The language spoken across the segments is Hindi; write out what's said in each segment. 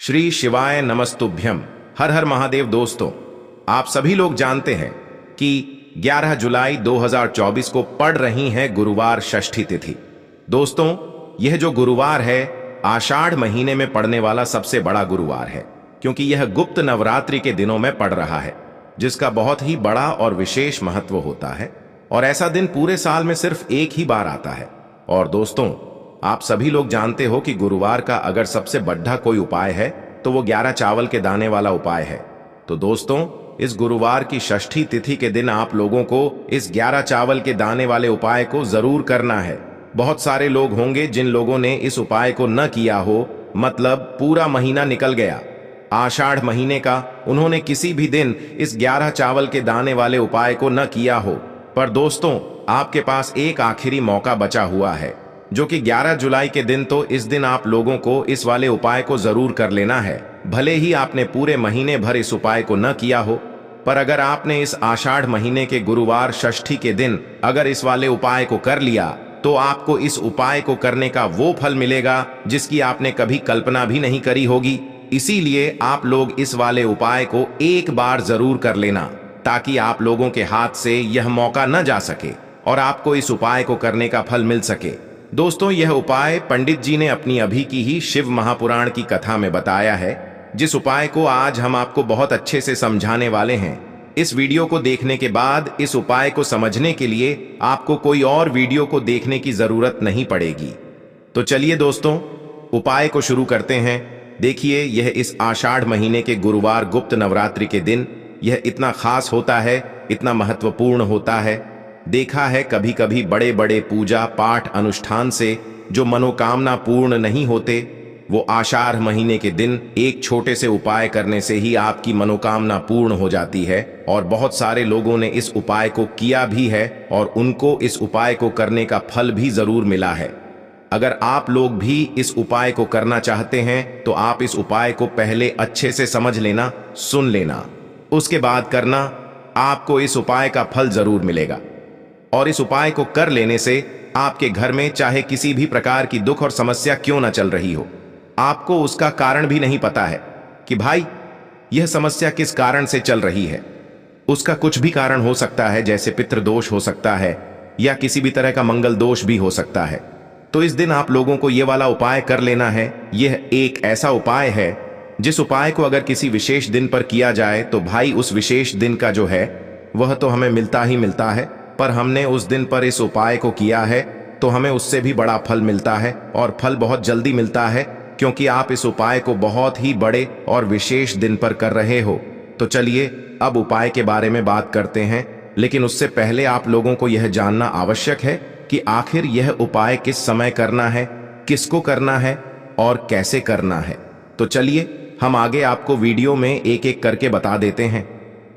श्री शिवाय नमस्तुभ्यम। हर हर महादेव। दोस्तों, आप सभी लोग जानते हैं कि 11 जुलाई 2024 को पड़ रही है गुरुवार षष्ठी तिथि। दोस्तों, यह जो गुरुवार है आषाढ़ महीने में पड़ने वाला सबसे बड़ा गुरुवार है, क्योंकि यह गुप्त नवरात्रि के दिनों में पड़ रहा है, जिसका बहुत ही बड़ा और विशेष महत्व होता है। और ऐसा दिन पूरे साल में सिर्फ एक ही बार आता है। और दोस्तों, आप सभी लोग जानते हो कि गुरुवार का अगर सबसे बड़ा कोई उपाय है तो वो 11 चावल के दाने वाला उपाय है। तो दोस्तों, इस गुरुवार की षष्ठी तिथि के दिन आप लोगों को इस 11 चावल के दाने वाले उपाय को जरूर करना है। बहुत सारे लोग होंगे जिन लोगों ने इस उपाय को न किया हो, मतलब पूरा महीना निकल गया आषाढ़ महीने का, उन्होंने किसी भी दिन इस 11 चावल के दाने वाले उपाय को न किया हो। पर दोस्तों, आपके पास एक आखिरी मौका बचा हुआ है, जो कि 11 जुलाई के दिन। तो इस दिन आप लोगों को इस वाले उपाय को जरूर कर लेना है। भले ही आपने पूरे महीने भर इस उपाय को न किया हो, पर अगर आपने इस आषाढ़ महीने के गुरुवार षष्ठी के दिन अगर इस वाले उपाय को कर लिया, तो आपको इस उपाय को करने का वो फल मिलेगा जिसकी आपने कभी कल्पना भी नहीं करी होगी। इसीलिए आप लोग इस वाले उपाय को एक बार जरूर कर लेना, ताकि आप लोगों के हाथ से यह मौका न जा सके और आपको इस उपाय को करने का फल मिल सके। दोस्तों, यह उपाय पंडित जी ने अपनी अभी की ही शिव महापुराण की कथा में बताया है, जिस उपाय को आज हम आपको बहुत अच्छे से समझाने वाले हैं। इस वीडियो को देखने के बाद इस उपाय को समझने के लिए आपको कोई और वीडियो को देखने की जरूरत नहीं पड़ेगी। तो चलिए दोस्तों, उपाय को शुरू करते हैं। देखिए, यह इस आषाढ़ महीने के गुरुवार गुप्त नवरात्रि के दिन यह इतना खास होता है, इतना महत्वपूर्ण होता है। देखा है कभी कभी बड़े बड़े पूजा पाठ अनुष्ठान से जो मनोकामना पूर्ण नहीं होते, वो आषाढ़ महीने के दिन एक छोटे से उपाय करने से ही आपकी मनोकामना पूर्ण हो जाती है। और बहुत सारे लोगों ने इस उपाय को किया भी है और उनको इस उपाय को करने का फल भी जरूर मिला है। अगर आप लोग भी इस उपाय को करना चाहते हैं तो आप इस उपाय को पहले अच्छे से समझ लेना, सुन लेना, उसके बाद करना। आपको इस उपाय का फल जरूर मिलेगा। और इस उपाय को कर लेने से आपके घर में चाहे किसी भी प्रकार की दुख और समस्या क्यों न चल रही हो, आपको उसका कारण भी नहीं पता है कि भाई यह समस्या किस कारण से चल रही है। उसका कुछ भी कारण हो सकता है, जैसे पितृदोष हो सकता है या किसी भी तरह का मंगल दोष भी हो सकता है। तो इस दिन आप लोगों को यह वाला उपाय कर लेना है। यह एक ऐसा उपाय है जिस उपाय को अगर किसी विशेष दिन पर किया जाए तो भाई उस विशेष दिन का जो है वह तो हमें मिलता ही मिलता है, पर हमने उस दिन पर इस उपाय को किया है तो हमें उससे भी बड़ा फल मिलता है, और फल बहुत जल्दी मिलता है, क्योंकि आप इस उपाय को बहुत ही बड़े और विशेष दिन पर कर रहे हो। तो चलिए अब उपाय के बारे में बात करते हैं, लेकिन उससे पहले आप लोगों को यह जानना आवश्यक है कि आखिर यह उपाय किस समय करना है, किसको करना है और कैसे करना है। तो चलिए हम आगे आपको वीडियो में एक एक करके बता देते हैं।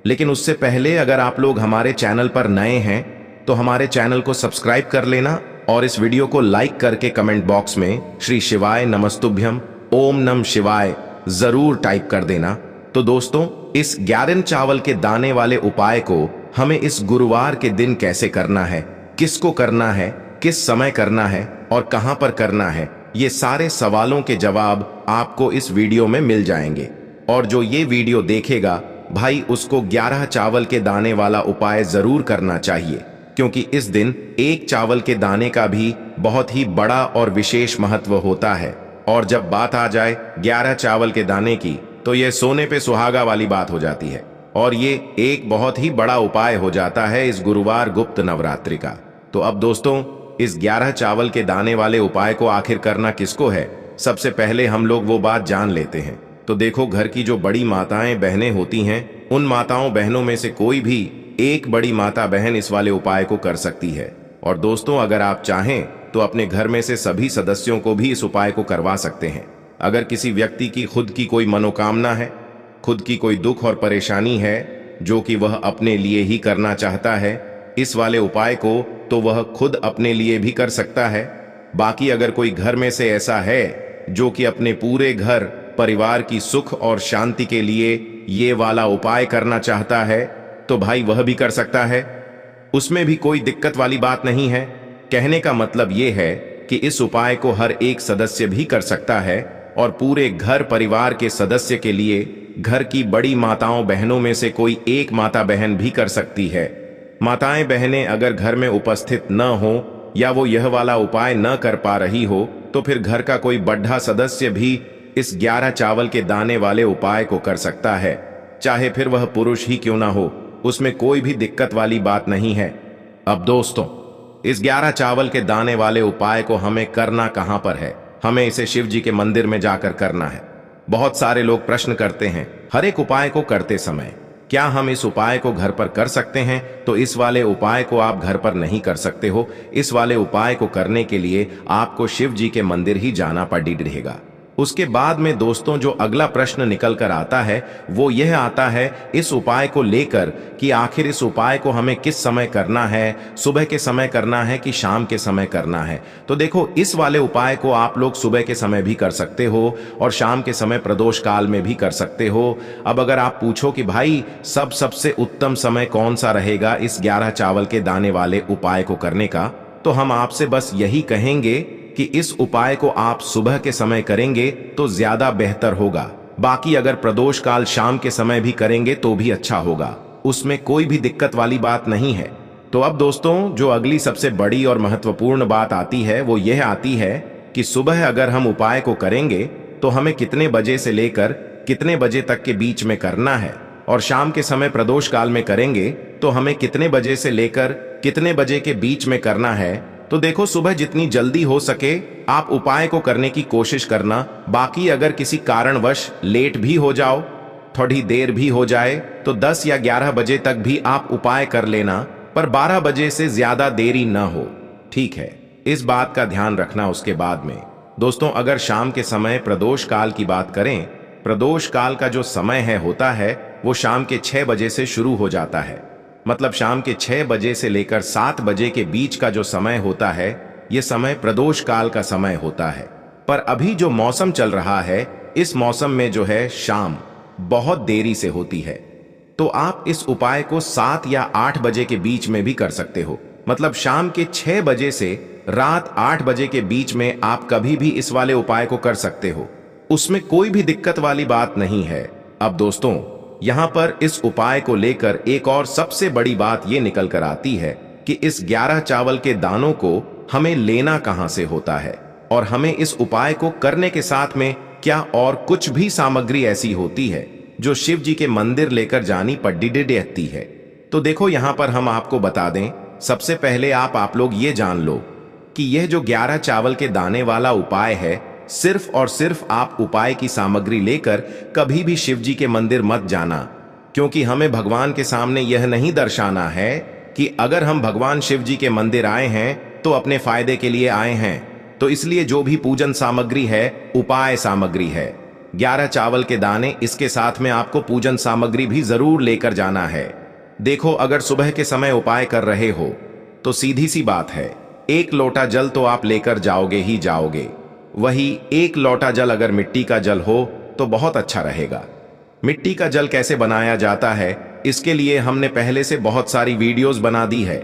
लेकिन उससे पहले अगर आप लोग हमारे चैनल पर नए हैं तो हमारे चैनल को सब्सक्राइब कर लेना और इस वीडियो को लाइक करके कमेंट बॉक्स में श्री शिवाय नमस्तुभ्यम ओम नम शिवाय जरूर टाइप कर देना। तो दोस्तों, इस 11 चावल के दाने वाले उपाय को हमें इस गुरुवार के दिन कैसे करना है, किसको करना है, किस समय करना है और कहां पर करना है, ये सारे सवालों के जवाब आपको इस वीडियो में मिल जाएंगे। और जो ये वीडियो देखेगा भाई, उसको 11 चावल के दाने वाला उपाय जरूर करना चाहिए, क्योंकि इस दिन एक चावल के दाने का भी बहुत ही बड़ा और विशेष महत्व होता है। और जब बात आ जाए 11 चावल के दाने की, तो यह सोने पे सुहागा वाली बात हो जाती है और ये एक बहुत ही बड़ा उपाय हो जाता है इस गुरुवार गुप्त नवरात्रि का। तो अब दोस्तों, इस 11 चावल के दाने वाले उपाय को आखिर करना किसको है, सबसे पहले हम लोग वो बात जान लेते हैं। तो देखो, घर की जो बड़ी माताएं बहनें होती हैं, उन माताओं बहनों में से कोई भी एक बड़ी माता बहन इस वाले उपाय को कर सकती है। और दोस्तों, अगर आप चाहें तो अपने घर में से सभी सदस्यों को भी इस उपाय को करवा सकते हैं। अगर किसी व्यक्ति की खुद की कोई मनोकामना है, खुद की कोई दुख और परेशानी है जो कि वह अपने लिए ही करना चाहता है इस वाले उपाय को, तो वह खुद अपने लिए भी कर सकता है। बाकी अगर कोई घर में से ऐसा है जो कि अपने पूरे घर परिवार की सुख और शांति के लिए ये वाला उपाय करना चाहता है, तो भाई वह भी कर सकता है। उसमें भी कोई दिक्कत वाली बात नहीं है। कहने का मतलब ये है कि इस उपाय को हर एक सदस्य भी कर सकता है, और पूरे घर परिवार के सदस्य के लिए घर की बड़ी माताओं बहनों में से कोई एक माता बहन भी कर सकती है। माताएं बहनें अगर घर में उपस्थित न हो या वो यह वाला उपाय न कर पा रही हो तो फिर घर का कोई बड़ा सदस्य भी इस 11 चावल के दाने वाले उपाय को कर सकता है, चाहे फिर वह पुरुष ही क्यों ना हो, उसमें कोई भी दिक्कत वाली बात नहीं है। अब दोस्तों, इस 11 चावल के दाने वाले उपाय को हमें करना कहां पर है? हमें इसे शिव जी के मंदिर में जाकर करना है। बहुत सारे लोग प्रश्न करते हैं हर एक उपाय को करते समय क्या हम इस उपाय को घर पर कर सकते हैं? तो इस वाले उपाय को आप घर पर नहीं कर सकते हो। इस वाले उपाय को करने के लिए आपको शिव जी के मंदिर ही जाना पड़ेगा। उसके बाद में दोस्तों जो अगला प्रश्न निकल कर आता है वो यह आता है इस उपाय को लेकर कि आखिर इस उपाय को हमें किस समय करना है, सुबह के समय करना है कि शाम के समय करना है? तो देखो, इस वाले उपाय को आप लोग सुबह के समय भी कर सकते हो और शाम के समय प्रदोष काल में भी कर सकते हो। अब अगर आप पूछो कि भाई सबसे उत्तम समय कौन सा रहेगा इस 11 चावल के दाने वाले उपाय को करने का, तो हम आपसे बस यही कहेंगे कि इस उपाय को आप सुबह के समय करेंगे तो ज्यादा बेहतर होगा। बाकी अगर प्रदोष काल शाम के समय भी करेंगे तो भी अच्छा होगा, उसमें कोई भी दिक्कत वाली बात नहीं है। तो अब दोस्तों जो अगली सबसे बड़ी और महत्वपूर्ण बात आती है वो यह आती है कि सुबह अगर हम उपाय को करेंगे तो हमें कितने बजे से लेकर कितने बजे तक के बीच में करना है, और शाम के समय प्रदोष काल में करेंगे तो हमें कितने बजे से लेकर कितने बजे के बीच में करना है। तो देखो, सुबह जितनी जल्दी हो सके आप उपाय को करने की कोशिश करना। बाकी अगर किसी कारणवश लेट भी हो जाओ, थोड़ी देर भी हो जाए, तो 10 या 11 बजे तक भी आप उपाय कर लेना, पर 12 बजे से ज्यादा देरी न हो, ठीक है? इस बात का ध्यान रखना। उसके बाद में दोस्तों अगर शाम के समय प्रदोष काल की बात करें, प्रदोष काल का जो समय होता है वो शाम के 6 बजे से शुरू हो जाता है। मतलब शाम के 6 बजे से लेकर 7 बजे के बीच का जो समय होता है ये समय प्रदोष काल का समय होता है। पर अभी जो मौसम चल रहा है इस मौसम में जो है शाम बहुत देरी से होती है, तो आप इस उपाय को 7 या 8 बजे के बीच में भी कर सकते हो। मतलब शाम के 6 बजे से रात 8 बजे के बीच में आप कभी भी इस वाले उपाय को कर सकते हो, उसमें कोई भी दिक्कत वाली बात नहीं है। अब दोस्तों यहां पर इस उपाय को लेकर एक और सबसे बड़ी बात यह निकल कर आती है कि इस 11 चावल के दानों को हमें लेना कहां से होता है, और हमें इस उपाय को करने के साथ में क्या और कुछ भी सामग्री ऐसी होती है जो शिव जी के मंदिर लेकर जानी पड़ती है। तो देखो यहां पर हम आपको बता दें, सबसे पहले आप लोग ये जान लो कि यह जो 11 चावल के दाने वाला उपाय है, सिर्फ और सिर्फ आप उपाय की सामग्री लेकर कभी भी शिव जी के मंदिर मत जाना, क्योंकि हमें भगवान के सामने यह नहीं दर्शाना है कि अगर हम भगवान शिव जी के मंदिर आए हैं तो अपने फायदे के लिए आए हैं। तो इसलिए जो भी पूजन सामग्री है उपाय सामग्री है, 11 चावल के दाने, इसके साथ में आपको पूजन सामग्री भी जरूर लेकर जाना है। देखो अगर सुबह के समय उपाय कर रहे हो तो सीधी सी बात है, 1 लोटा जल तो आप लेकर जाओगे ही जाओगे। वही 1 लोटा जल अगर मिट्टी का जल हो तो बहुत अच्छा रहेगा। मिट्टी का जल कैसे बनाया जाता है इसके लिए हमने पहले से बहुत सारी वीडियोस बना दी है।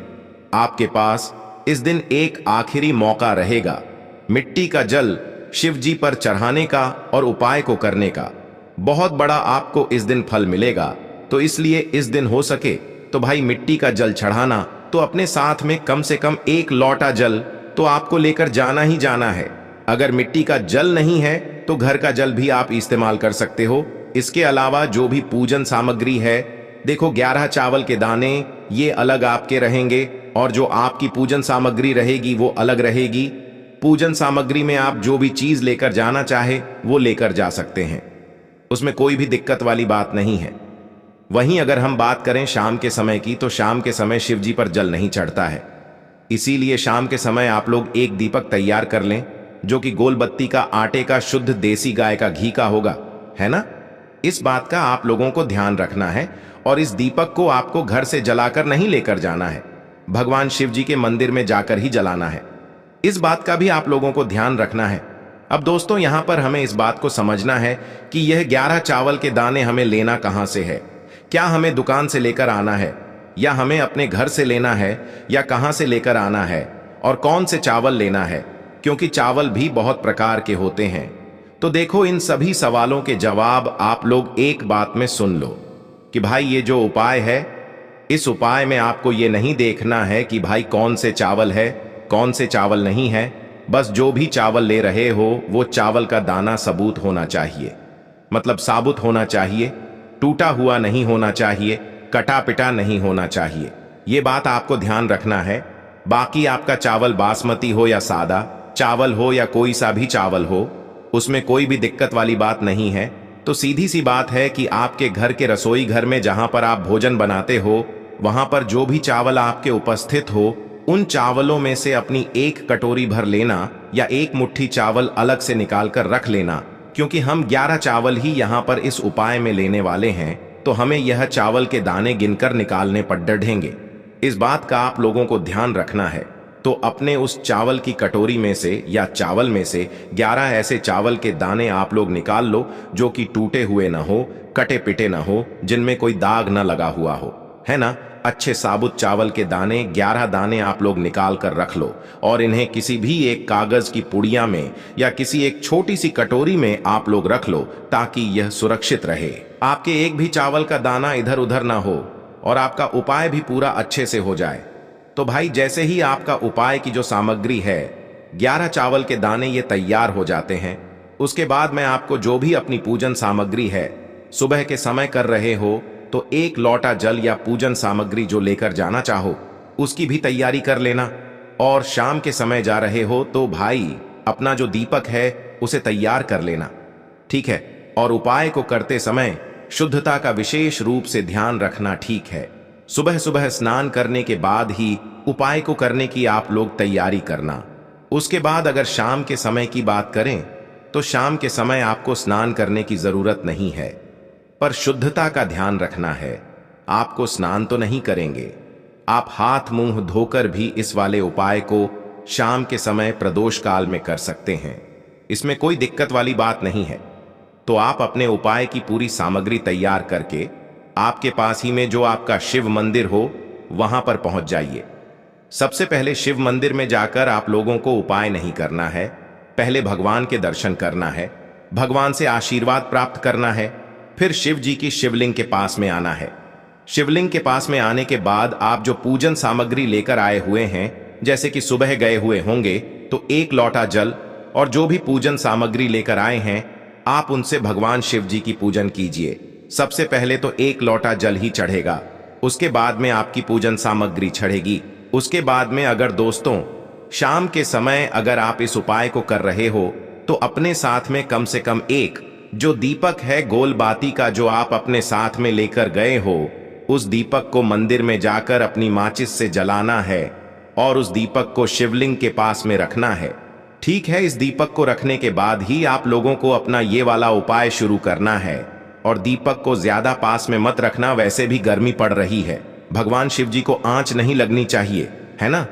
आपके पास इस दिन एक आखिरी मौका रहेगा मिट्टी का जल शिव जी पर चढ़ाने का और उपाय को करने का। बहुत बड़ा आपको इस दिन फल मिलेगा, तो इसलिए इस दिन हो सके तो भाई मिट्टी का जल चढ़ाना, तो अपने साथ में कम से कम 1 लोटा जल तो आपको लेकर जाना ही जाना है। अगर मिट्टी का जल नहीं है तो घर का जल भी आप इस्तेमाल कर सकते हो। इसके अलावा जो भी पूजन सामग्री है, देखो 11 चावल के दाने ये अलग आपके रहेंगे और जो आपकी पूजन सामग्री रहेगी वो अलग रहेगी। पूजन सामग्री में आप जो भी चीज लेकर जाना चाहे वो लेकर जा सकते हैं, उसमें कोई भी दिक्कत वाली बात नहीं है। वहीं अगर हम बात करें शाम के समय की, तो शाम के समय शिव जी पर जल नहीं चढ़ता है, इसीलिए शाम के समय आप लोग एक दीपक तैयार कर लें जो कि गोल बत्ती का आटे का शुद्ध देसी गाय का घी का होगा, है ना? इस बात का आप लोगों को ध्यान रखना है, और इस दीपक को आपको घर से जलाकर नहीं लेकर जाना है, भगवान शिव जी के मंदिर में जाकर ही जलाना है। इस बात का भी आप लोगों को ध्यान रखना है। अब दोस्तों यहां पर हमें इस बात को समझना है कि यह 11 चावल के दाने हमें लेना कहां से है। क्या हमें दुकान से लेकर आना है, या हमें अपने घर से लेना है, या कहां से लेकर आना है, और कौन से चावल लेना है? क्योंकि चावल भी बहुत प्रकार के होते हैं। तो देखो, इन सभी सवालों के जवाब आप लोग एक बात में सुन लो कि भाई ये जो उपाय है, इस उपाय में आपको ये नहीं देखना है कि भाई कौन से चावल है, कौन से चावल नहीं है। बस जो भी चावल ले रहे हो वो चावल का दाना सबूत होना चाहिए, मतलब साबुत होना चाहिए, टूटा हुआ नहीं होना चाहिए, कटा पिटा नहीं होना चाहिए। ये बात आपको ध्यान रखना है। बाकी आपका चावल बासमती हो या सादा चावल हो या कोई सा भी चावल हो, उसमें कोई भी दिक्कत वाली बात नहीं है। तो सीधी सी बात है कि आपके घर के रसोई घर में जहां पर आप भोजन बनाते हो, वहां पर जो भी चावल आपके उपस्थित हो, उन चावलों में से अपनी एक कटोरी भर लेना या एक मुट्ठी चावल अलग से निकाल कर रख लेना। क्योंकि हम 11 चावल ही यहाँ पर इस उपाय में लेने वाले हैं, तो हमें यह चावल के दाने गिनकर निकालने पर डढ़ेंगे। इस बात का आप लोगों को ध्यान रखना है। तो अपने उस चावल की कटोरी में से या चावल में से 11 ऐसे चावल के दाने आप लोग निकाल लो जो कि टूटे हुए ना हो, कटे पिटे ना हो, जिनमें कोई दाग ना लगा हुआ हो, है ना। अच्छे साबुत चावल के दाने 11 दाने आप लोग निकाल कर रख लो और इन्हें किसी भी एक कागज की पुड़िया में या किसी एक छोटी सी कटोरी में आप लोग रख लो, ताकि यह सुरक्षित रहे। आपके एक भी चावल का दाना इधर उधर ना हो और आपका उपाय भी पूरा अच्छे से हो जाए। तो भाई जैसे ही आपका उपाय की जो सामग्री है, 11 चावल के दाने ये तैयार हो जाते हैं, उसके बाद मैं आपको जो भी अपनी पूजन सामग्री है, सुबह के समय कर रहे हो तो 1 लोटा जल या पूजन सामग्री जो लेकर जाना चाहो उसकी भी तैयारी कर लेना। और शाम के समय जा रहे हो तो भाई अपना जो दीपक है उसे तैयार कर लेना, ठीक है। और उपाय को करते समय शुद्धता का विशेष रूप से ध्यान रखना, ठीक है। सुबह सुबह स्नान करने के बाद ही उपाय को करने की आप लोग तैयारी करना। उसके बाद अगर शाम के समय की बात करें तो शाम के समय आपको स्नान करने की जरूरत नहीं है, पर शुद्धता का ध्यान रखना है। आपको स्नान तो नहीं करेंगे, आप हाथ मुंह धोकर भी इस वाले उपाय को शाम के समय प्रदोष काल में कर सकते हैं। इसमें कोई दिक्कत वाली बात नहीं है। तो आप अपने उपाय की पूरी सामग्री तैयार करके आपके पास ही में जो आपका शिव मंदिर हो वहां पर पहुंच जाइए। सबसे पहले शिव मंदिर में जाकर आप लोगों को उपाय नहीं करना है, पहले भगवान के दर्शन करना है, भगवान से आशीर्वाद प्राप्त करना है, फिर शिव जी की शिवलिंग के पास में आना है। शिवलिंग के पास में आने के बाद आप जो पूजन सामग्री लेकर आए हुए हैं, जैसे कि सुबह गए हुए होंगे तो 1 लोटा जल और जो भी पूजन सामग्री लेकर आए हैं, आप उनसे भगवान शिव जी की पूजन कीजिए। सबसे पहले तो 1 लोटा जल ही चढ़ेगा, उसके बाद में आपकी पूजन सामग्री चढ़ेगी। उसके बाद में अगर दोस्तों शाम के समय अगर आप इस उपाय को कर रहे हो तो अपने साथ में कम से कम एक जो दीपक है गोल बाती का जो आप अपने साथ में लेकर गए हो, उस दीपक को मंदिर में जाकर अपनी माचिस से जलाना है और उस दीपक को शिवलिंग के पास में रखना है, ठीक है। इस दीपक को रखने के बाद ही आप लोगों को अपना ये वाला उपाय शुरू करना है। और दीपक को ज्यादा पास में मत रखना, वैसे भी गर्मी पड़ रही है, भगवान शिव जी को आंच नहीं लगनी चाहिए, है ना।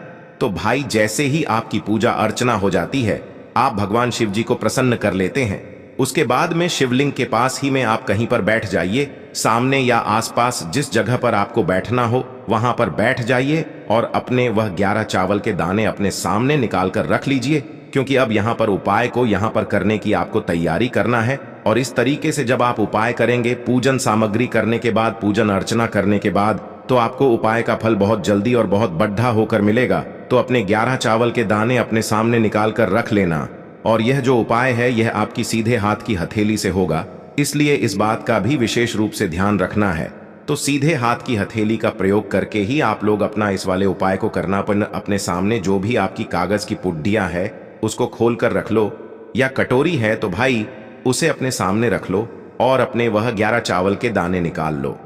तो भाई जैसे ही आपकी पूजा अर्चना हो जाती है, आप भगवान शिव जी को प्रसन्न कर लेते हैं। उसके बाद में शिवलिंग के पास ही में आप कहीं पर बैठ जाइए, सामने या आसपास जिस जगह पर आपको बैठना हो वहां पर बैठ जाइए और अपने वह 11 चावल के दाने अपने सामने निकाल कर रख लीजिए, क्योंकि अब यहाँ पर उपाय को यहाँ पर करने की आपको तैयारी करना है। और इस तरीके से जब आप उपाय करेंगे, पूजन सामग्री करने के बाद, पूजन अर्चना करने के बाद, तो आपको उपाय का फल बहुत जल्दी और बहुत बढ़ा होकर मिलेगा। तो अपने 11 चावल के दाने अपने सामने निकाल कर रख लेना। और यह जो उपाय है यह आपकी सीधे हाथ की हथेली से होगा, इसलिए इस बात का भी विशेष रूप से ध्यान रखना है। तो सीधे हाथ की हथेली का प्रयोग करके ही आप लोग अपना इस वाले उपाय को करना। अपने सामने जो भी आपकी कागज की पुड्डियां है उसको खोल कर रख लो, या कटोरी है तो भाई उसे अपने सामने रख लो और अपने वह 11 चावल के दाने निकाल लो,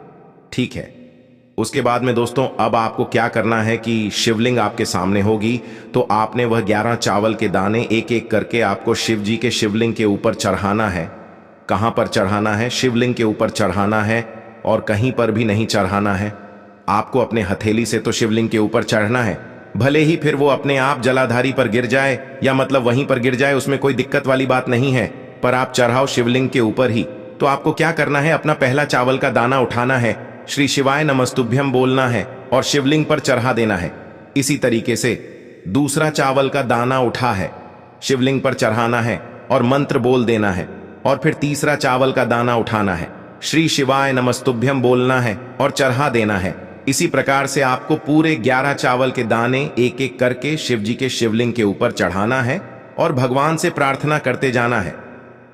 ठीक है। उसके बाद में दोस्तों अब आपको क्या करना है कि शिवलिंग आपके सामने होगी, तो आपने वह 11 चावल के दाने एक एक करके आपको शिव जी के शिवलिंग के ऊपर चढ़ाना है। कहां पर चढ़ाना है? शिवलिंग के ऊपर चढ़ाना है और कहीं पर भी नहीं चढ़ाना है। आपको अपने हथेली से तो शिवलिंग के ऊपर चढ़ना है, भले ही फिर वो अपने आप जलाधारी पर गिर जाए या मतलब वहीं पर गिर जाए, उसमें कोई दिक्कत वाली बात नहीं है, पर आप चढ़ाओ शिवलिंग के ऊपर ही। तो आपको क्या करना है, अपना पहला चावल का दाना उठाना है, श्री शिवाय नमस्तुभ्यम बोलना है और शिवलिंग पर चढ़ा देना है। इसी तरीके से दूसरा चावल का दाना उठा है, शिवलिंग पर चढ़ाना है और मंत्र बोल देना है। और फिर तीसरा चावल का दाना उठाना है, श्री शिवाय नमस्तुभ्यम बोलना है और चढ़ा देना है। इसी प्रकार से आपको पूरे 11 चावल के दाने एक एक करके शिव जी के शिवलिंग के ऊपर चढ़ाना है और भगवान से प्रार्थना करते जाना है।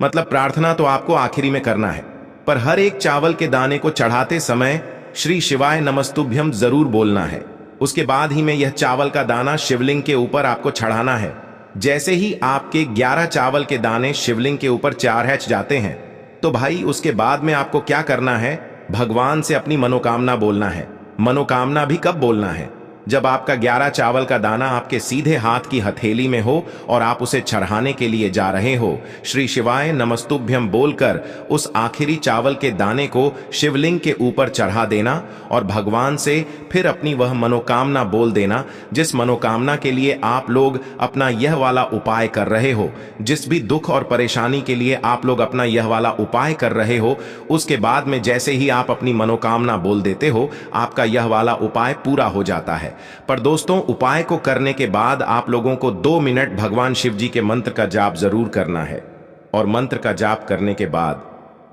मतलब प्रार्थना तो आपको आखिरी में करना है, पर हर एक चावल के दाने को चढ़ाते समय श्री शिवाय नमस्तुभ्यम जरूर बोलना है। उसके बाद ही में यह चावल का दाना शिवलिंग के ऊपर आपको चढ़ाना है। जैसे ही आपके 11 चावल के दाने शिवलिंग के ऊपर चढ़ जाते हैं तो भाई उसके बाद में आपको क्या करना है, भगवान से अपनी मनोकामना बोलना है। मनोकामना भी कब बोलना है, जब आपका 11 चावल का दाना आपके सीधे हाथ की हथेली में हो और आप उसे चढ़ाने के लिए जा रहे हो। श्री शिवाय नमस्तुभ्यम बोलकर उस आखिरी चावल के दाने को शिवलिंग के ऊपर चढ़ा देना और भगवान से फिर अपनी वह मनोकामना बोल देना, जिस मनोकामना के लिए आप लोग अपना यह वाला उपाय कर रहे हो, जिस भी दुख और परेशानी के लिए आप लोग अपना यह वाला उपाय कर रहे हो। उसके बाद में जैसे ही आप अपनी मनोकामना बोल देते हो, आपका यह वाला उपाय पूरा हो जाता है। पर दोस्तों, उपाय को करने के बाद आप लोगों को 2 मिनट भगवान शिव जी के मंत्र का जाप जरूर करना है। और मंत्र का जाप करने के बाद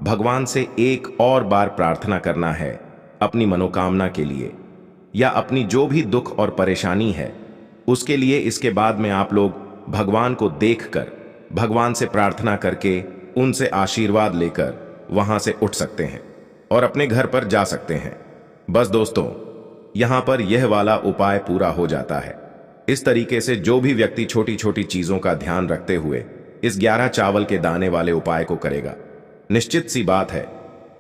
भगवान से एक और बार प्रार्थना करना है अपनी मनोकामना के लिए या अपनी जो भी दुख और परेशानी है उसके लिए। इसके बाद में आप लोग भगवान को देखकर, भगवान से प्रार्थना करके, उनसे आशीर्वाद लेकर वहां से उठ सकते हैं और अपने घर पर जा सकते हैं। बस दोस्तों, यहां पर यह वाला उपाय पूरा हो जाता है। इस तरीके से जो भी व्यक्ति छोटी छोटी चीजों का ध्यान रखते हुए इस 11 चावल के दाने वाले उपाय को करेगा, निश्चित सी बात है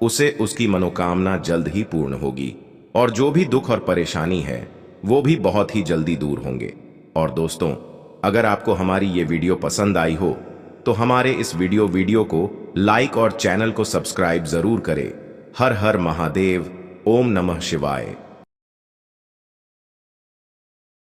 उसे उसकी मनोकामना जल्द ही पूर्ण होगी और जो भी दुख और परेशानी है वो भी बहुत ही जल्दी दूर होंगे। और दोस्तों, अगर आपको हमारी ये वीडियो पसंद आई हो तो हमारे इस वीडियो को लाइक और चैनल को सब्सक्राइब जरूर करें। हर हर महादेव, ओम नमः शिवाय।